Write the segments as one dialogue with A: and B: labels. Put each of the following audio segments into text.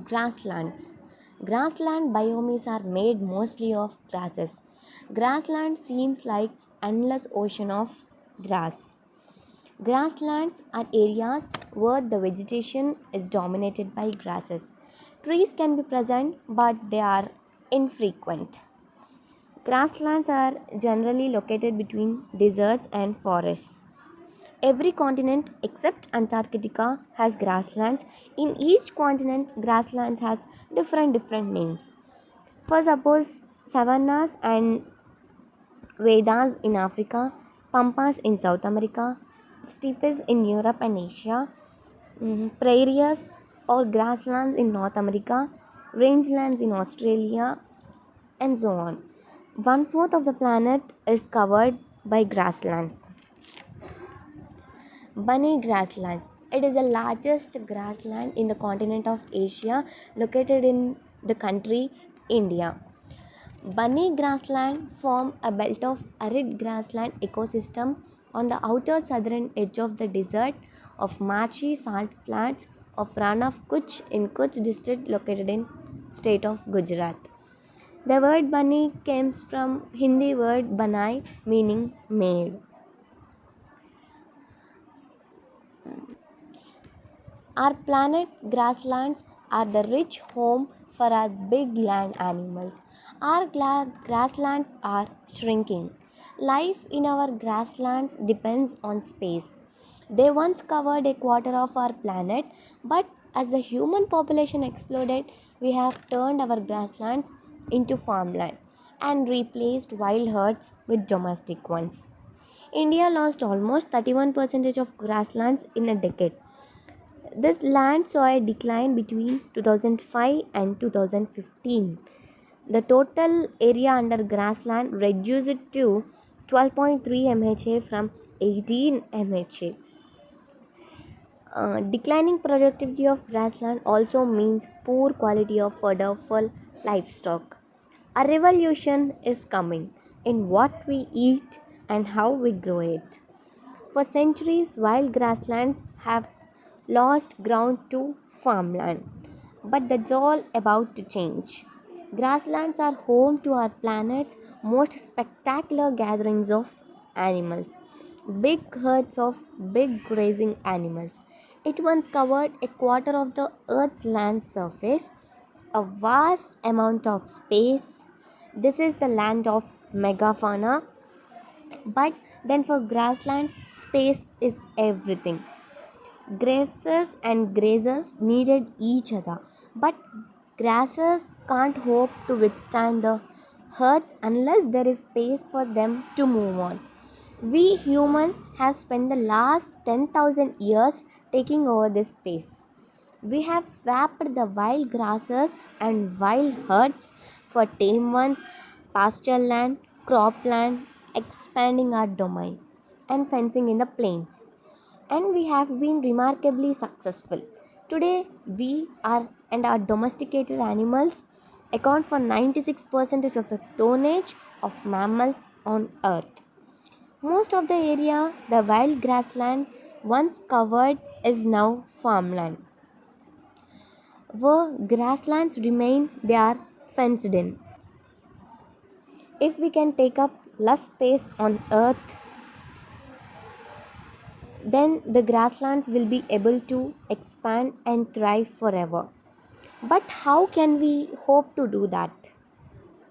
A: Grasslands. Grassland biomes are made mostly of grasses. Grassland seems like endless ocean of grass. Grasslands are areas where the vegetation is dominated by grasses. Trees can be present, but they are infrequent. Grasslands are generally located between deserts and forests. Every continent except Antarctica has grasslands. In each continent, grasslands has different names. For suppose savannas and Vedas in Africa, pampas in South America, steppes in Europe and Asia, prairies or grasslands in North America, rangelands in Australia, and so on. One fourth of the planet is covered by grasslands. Bunny grasslands. It is the largest grassland in the continent of Asia, located in the country India. Bunny grassland form a belt of arid grassland ecosystem on the outer southern edge of the desert of marshy salt flats of Ran of Kutch in Kutch district located in state of Gujarat. The word bunny comes from Hindi word banai meaning made. Our planet grasslands are the rich home for our big land animals. Our grasslands are shrinking. Life in our grasslands depends on space. They once covered a quarter of our planet, but as the human population exploded, we have turned our grasslands into farmland and replaced wild herds with domestic ones. India lost almost 31% of grasslands in a decade. This land saw a decline between 2005 and 2015. The total area under grassland reduced to 12.3 MHA from 18 MHA. Declining productivity of grassland also means poor quality of fodder for livestock. A revolution is coming in what we eat and how we grow it. For centuries, wild grasslands have lost ground to farmland, but that's all about to change. Grasslands are home to our planet's most spectacular gatherings of animals, big herds of big grazing animals. It once covered a quarter of the Earth's land surface, a vast amount of space. This is the land of megafauna, but then for grasslands, space is everything. Grasses and grazers needed each other, but grasses can't hope to withstand the herds unless there is space for them to move on. We humans have spent the last 10,000 years taking over this space. We have swapped the wild grasses and wild herds for tame ones, pasture land, cropland, expanding our domain, and fencing in the plains. And we have been remarkably successful. Today, we are and our domesticated animals account for 96% of the tonnage of mammals on earth. Most of the area the wild grasslands once covered is now farmland. Where grasslands remain, they are fenced in. If we can take up less space on earth, then the grasslands will be able to expand and thrive forever. But how can we hope to do that?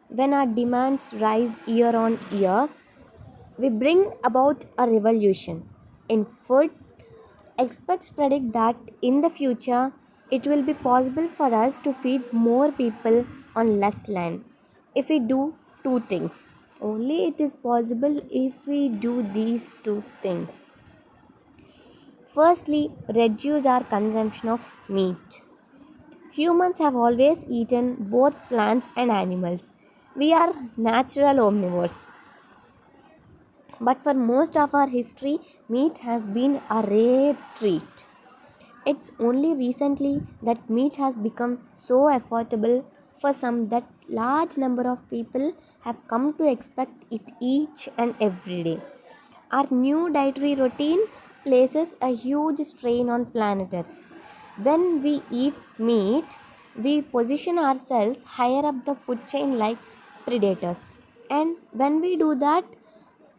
A: When our demands rise year on year, we bring about a revolution. In food, experts predict that in the future it will be possible for us to feed more people on less land if we do two things. Only it is possible if we do these two things. Firstly, reduce our consumption of meat. Humans have always eaten both plants and animals. We are natural omnivores. But for most of our history, meat has been a rare treat. It's only recently that meat has become so affordable for some that large number of people have come to expect it each and every day. Our new dietary routine places a huge strain on planet Earth. When we eat meat, we position ourselves higher up the food chain like predators. And when we do that,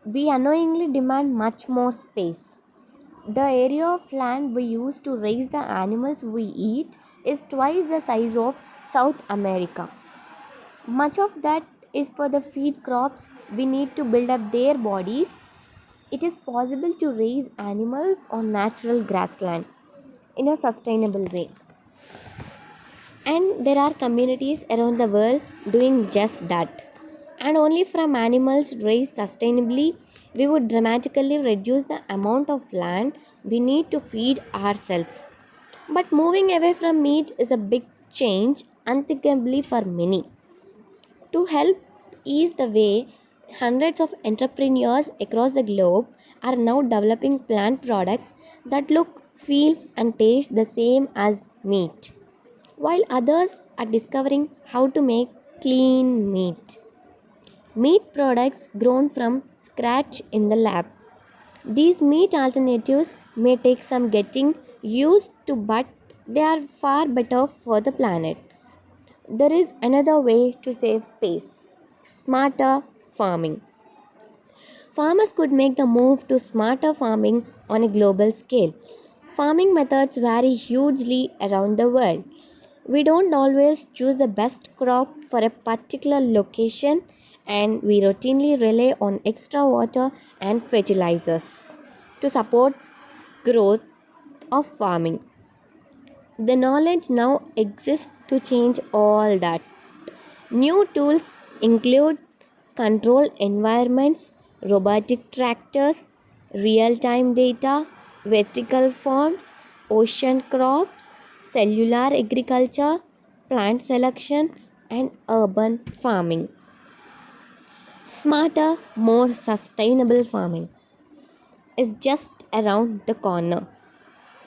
A: we unknowingly demand much more space. The area of land we use to raise the animals we eat is twice the size of South America. Much of that is for the feed crops we need to build up their bodies. It is possible to raise animals on natural grassland in a sustainable way. And there are communities around the world doing just that. And only from animals raised sustainably, we would dramatically reduce the amount of land we need to feed ourselves. But moving away from meat is a big change, unthinkably for many. To help ease the way, hundreds of entrepreneurs across the globe are now developing plant products that look, feel, and taste the same as meat, while others are discovering how to make clean meat. Meat products grown from scratch in the lab. These meat alternatives may take some getting used to, but they are far better for the planet. There is another way to save space: smarter farming. Farmers could make the move to smarter farming on a global scale. Farming methods vary hugely around the world. We don't always choose the best crop for a particular location, and we routinely rely on extra water and fertilizers to support growth of farming. The knowledge now exists to change all that. New tools include controlled environments, robotic tractors, real time data, vertical farms, ocean crops, cellular agriculture, plant selection, and urban farming. Smarter, more sustainable farming is just around the corner.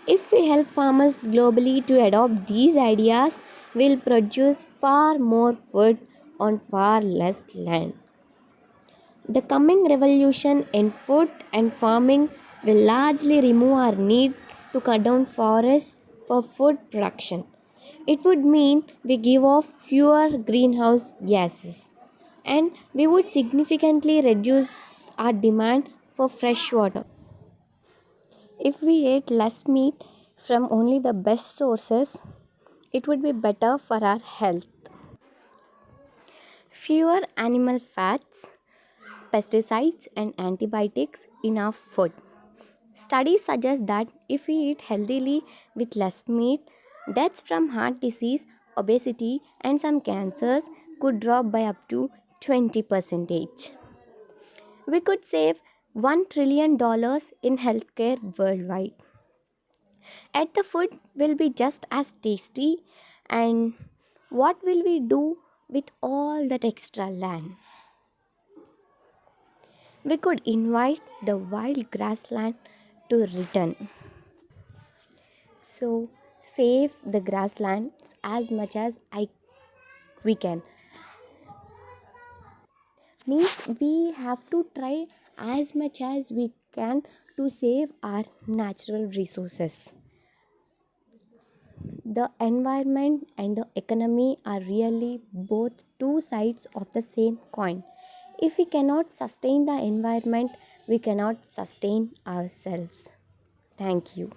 A: If we help farmers globally to adopt these ideas, we'll produce far more food on far less land. The coming revolution in food and farming will largely remove our need to cut down forests for food production. It would mean we give off fewer greenhouse gases, and we would significantly reduce our demand for fresh water. If we ate less meat from only the best sources, it would be better for our health. Fewer animal fats, pesticides, and antibiotics in our food. Studies suggest that if we eat healthily with less meat, deaths from heart disease, obesity, and some cancers could drop by up to 20%. We could save $1 trillion in healthcare worldwide. Yet the food will be just as tasty. And what will we do with all that extra land? We could invite the wild grassland to return. So save the grasslands as much as we can. Means we have to try as much as we can to save our natural resources. The environment and the economy are really both two sides of the same coin. If we cannot sustain the environment, we cannot sustain ourselves. Thank you.